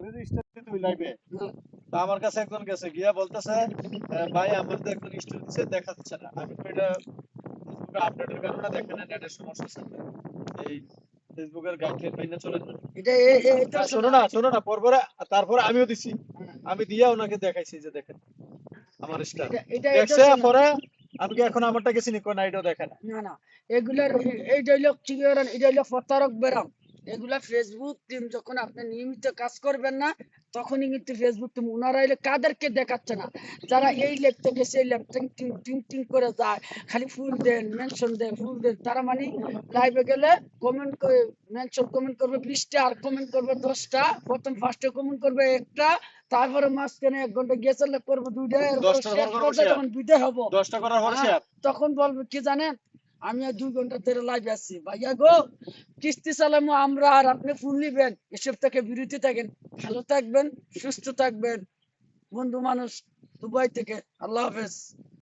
তুমি লাইভে তা আমার কাছে একজন গেছে গিয়া বলতেছে ভাই আমার তো একজন স্টোরি দিছে দেখাচ্ছে না। আমি তো এটা ফেসবুকে আপডেটের কারণে দেখেন না, নেটের সমস্যা আছে। এই ফেসবুকের গাইডলাইন মেনে চলেন না। এটা শোনো না তারপরে আমিও দিছি, আমি দিয়া ওনাকে দেখাইছি যে দেখেন আমার স্টার দেখছে পরে। আমি কি এখন আমারটা গেছি নি কোন আইডিও দেখেন না এগুলার এইটা হইলো কি করেন, এটা হইলো প্রতারক বেরাম। এগুলা ফেসবুক টিম যখন আপনি নিয়মিত কাজ করবেন না তখনই কিন্তু ফেসবুক টিম ওনারা এলে কাদেরকে দেখাচ্ছে না, যারা এই লেখতে গেছে এই লেখতে টিং টিং টিং করে যায়, খালি ফুল দেন মেনশন দেন ফুল দেন, তারা মানে লাইভে গেলে কমেন্ট করে মেনশন কমেন্ট করবে 20টা আর কমেন্ট করবে 10টা। প্রথম ফার্স্টে কমেন্ট করবে একটা, তারপরে মাঝখানে 1 ঘন্টা গেছে করবো 2টা, এরপর শেষ পর্যন্ত যখন 2টা হবো 10টা করার পর শেয়ার তখন বলবে কি জানেন, আমি 2 ঘন্টা ধরে লাইভ আছি ভাইয়া গো, কিস্তি চালামো আমরা আর আপনি ফুল নিবেন, এসব থেকে বিরতি থাকেন। ভালো থাকবেন, সুস্থ থাকবেন বন্ধু মানুষ দুবাই থেকে। আল্লাহ হাফেজ।